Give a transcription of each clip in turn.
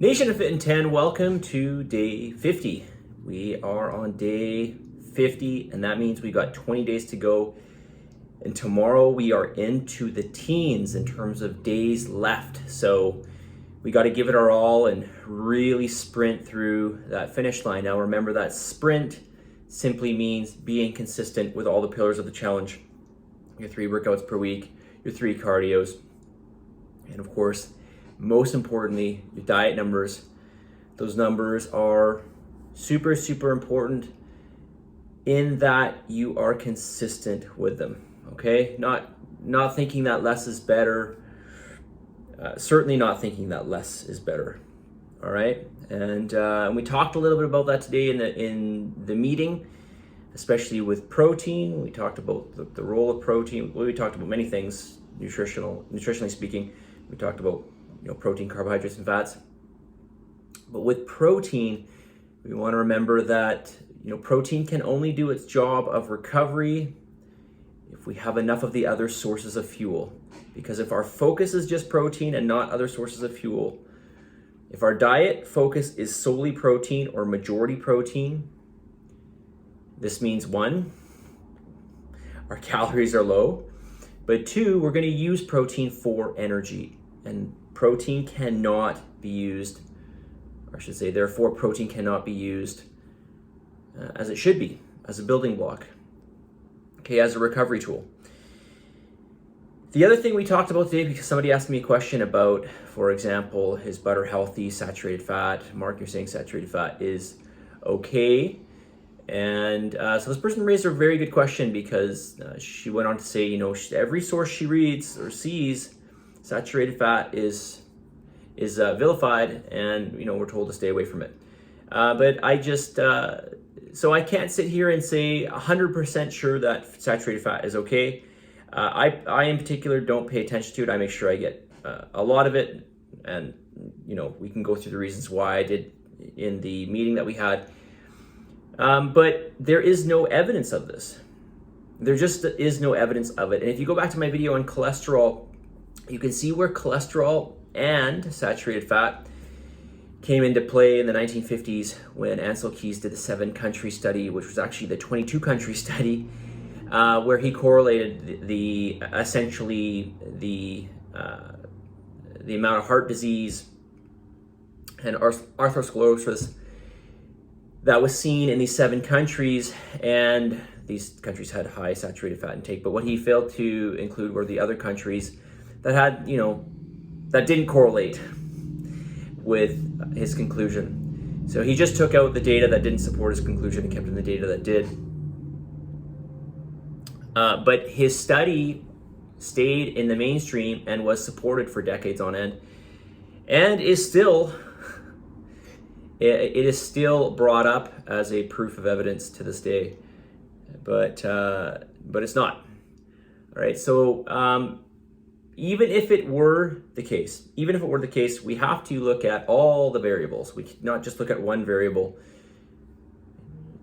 Nation of Fit in 10, welcome to day 50. We are on day 50, and that means we got 20 days to go. And tomorrow we are into the teens in terms of days left. So we got to give it our all and really sprint through that finish line. Now remember that sprint simply means being consistent with all the pillars of the challenge. Your 3 workouts per week, your 3 cardios, and of course, most importantly, your diet numbers. Those numbers are super, super important in that you are consistent with them, okay? Not thinking that less is better, certainly not thinking that less is better, all right? And we talked a little bit about that today in the meeting, especially with protein. We talked about the role of protein. Well, we talked about many things, nutritionally speaking. We talked about protein, carbohydrates, and fats. But with protein, we want to remember that protein can only do its job of recovery if we have enough of the other sources of fuel. Because if our focus is just protein and not other sources of fuel, if our diet focus is solely protein or majority protein, this means 1, our calories are low, but 2, we're going to use protein for energy. And protein cannot be used, or I should say, therefore, protein cannot be used as it should be, as a building block, okay, as a recovery tool. The other thing we talked about today, because somebody asked me a question about, for example, is butter healthy, saturated fat? Mark, you're saying saturated fat is okay. And so this person raised a very good question because she went on to say, every source she reads or sees, saturated fat is vilified, and we're told to stay away from it. But I just so I can't sit here and say 100% sure that saturated fat is okay. I in particular don't pay attention to it. I make sure I get a lot of it, and we can go through the reasons why I did in the meeting that we had. But there is no evidence of this. There just is no evidence of it. And if you go back to my video on cholesterol, you can see where cholesterol and saturated fat came into play in the 1950s when Ansel Keys did the 7-country study, which was actually the 22-country study, where he correlated essentially the amount of heart disease and atherosclerosis that was seen in these 7 countries, and these countries had high saturated fat intake. But what he failed to include were the other countries that had, that didn't correlate with his conclusion. So he just took out the data that didn't support his conclusion and kept in the data that did. But his study stayed in the mainstream and was supported for decades on end, and is still, it is still brought up as a proof of evidence to this day, but it's not. All right, so even if it were the case, we have to look at all the variables. We cannot just look at one variable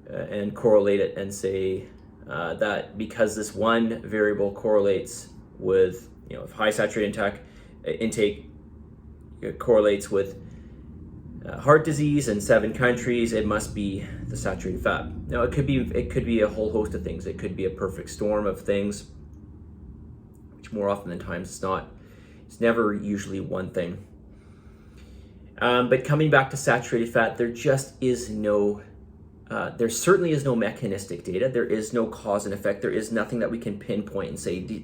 and correlate it and say that because this one variable correlates with, if high saturated intake correlates with heart disease in 7 countries, it must be the saturated fat. Now, it could be a whole host of things. It could be a perfect storm of things, which more often than times it's not. It's never usually one thing. But coming back to saturated fat, there just is no, there certainly is no mechanistic data. There is no cause and effect. There is nothing that we can pinpoint and say,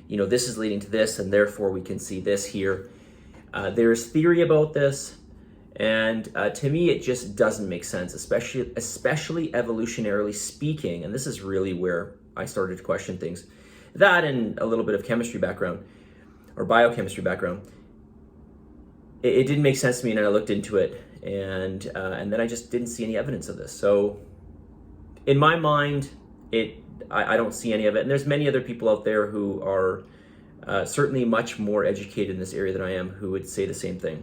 this is leading to this, and therefore we can see this here. There's theory about this, and to me, it just doesn't make sense, especially evolutionarily speaking. And this is really where I started to question things. That and a little bit of chemistry background or biochemistry background. It didn't make sense to me, and I looked into it, and then I just didn't see any evidence of this. So in my mind, I don't see any of it. And there's many other people out there who are certainly much more educated in this area than I am who would say the same thing.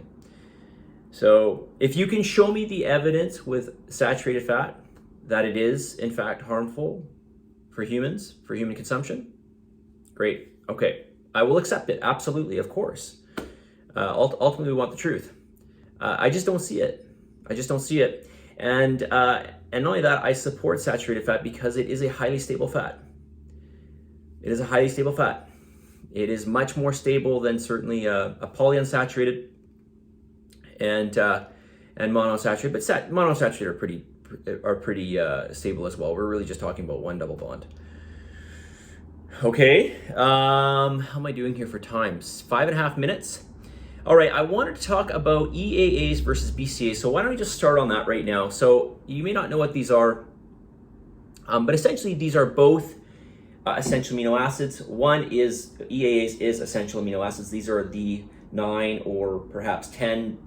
So if you can show me the evidence with saturated fat that it is in fact harmful for humans, for human consumption, great. Okay, I will accept it. Absolutely, of course. Ultimately, we want the truth. I just don't see it. I just don't see it. And not only that, I support saturated fat because it is a highly stable fat. It is a highly stable fat. It is much more stable than certainly a polyunsaturated and monounsaturated, but monounsaturated are pretty stable as well. We're really just talking about one double bond. Okay, how am I doing here for time? 5.5 minutes. All right, I wanted to talk about EAAs versus BCAAs. So why don't we just start on that right now? So you may not know what these are, but essentially these are both essential amino acids. One is EAAs is essential amino acids. These are the 9 or perhaps 10,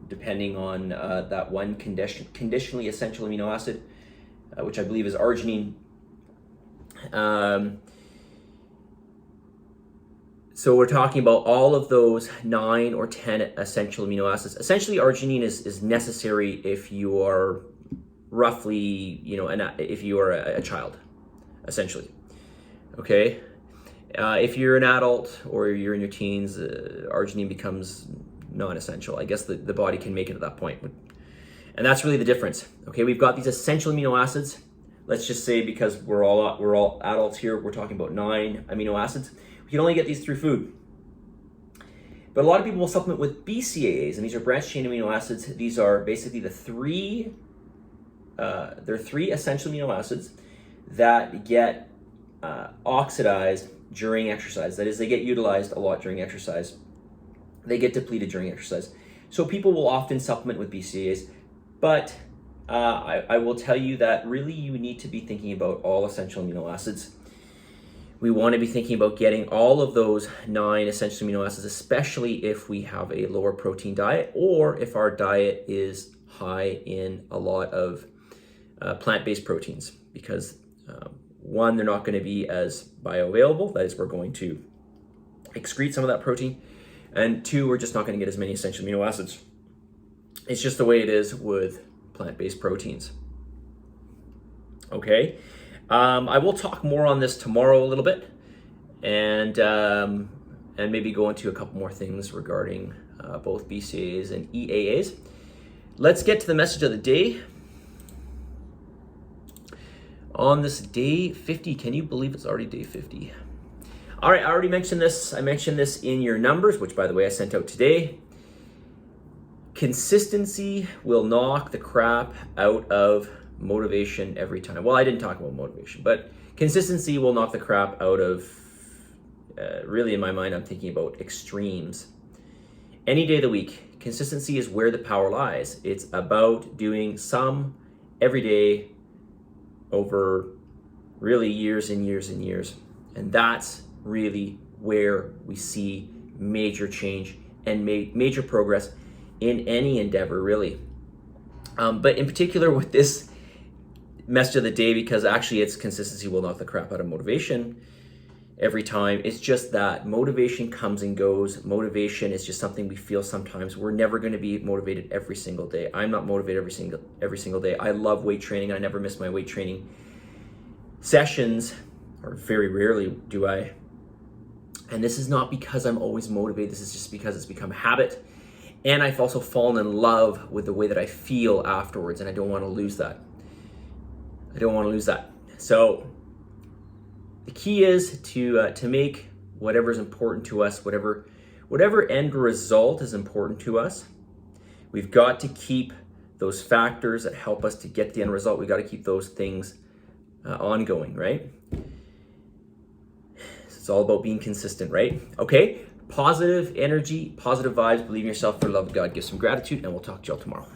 depending on that one conditionally essential amino acid, which I believe is arginine. So we're talking about all of those 9 or 10 essential amino acids. Essentially, arginine is necessary if you are roughly, if you are a child, essentially. Okay? If you're an adult or you're in your teens, arginine becomes non-essential. I guess the body can make it at that point. And that's really the difference. Okay, we've got these essential amino acids. Let's just say, because we're all adults here, we're talking about 9 amino acids. We can only get these through food. But a lot of people will supplement with BCAAs, and these are branched chain amino acids. These are basically they're 3 essential amino acids that get oxidized during exercise. That is, they get utilized a lot during exercise. They get depleted during exercise. So people will often supplement with BCAAs, but I will tell you that really you need to be thinking about all essential amino acids. We want to be thinking about getting all of those 9 essential amino acids, especially if we have a lower protein diet or if our diet is high in a lot of plant-based proteins, because one, they're not going to be as bioavailable. That is, we're going to excrete some of that protein. And 2, we're just not going to get as many essential amino acids. It's just the way it is with plant-based proteins. Okay. I will talk more on this tomorrow a little bit, and maybe go into a couple more things regarding both BCAAs and EAAs. Let's get to the message of the day. On this day 50, can you believe it's already day 50? All right, I already mentioned this. I mentioned this in your numbers, which, by the way, I sent out today. Consistency will knock the crap out of motivation every time. Well, I didn't talk about motivation, but consistency will knock the crap out of, really in my mind, I'm thinking about extremes. Any day of the week, consistency is where the power lies. It's about doing some every day over really years and years and years. And that's really where we see major change and major progress in any endeavor, really. But in particular with this message of the day, because actually it's consistency will knock the crap out of motivation every time. It's just that motivation comes and goes. Motivation is just something we feel sometimes. We're never going to be motivated every single day. I'm not motivated every single day. I love weight training. I never miss my weight training sessions, or very rarely do I. And this is not because I'm always motivated. This is just because it's become a habit. And I've also fallen in love with the way that I feel afterwards, and I don't want to lose that. I don't want to lose that. So the key is to make whatever is important to us, whatever end result is important to us. We've got to keep those factors that help us to get the end result. We've got to keep those things ongoing, right? It's all about being consistent, right? Okay, positive energy, positive vibes, believe in yourself, for the love of God, give some gratitude, and we'll talk to y'all tomorrow.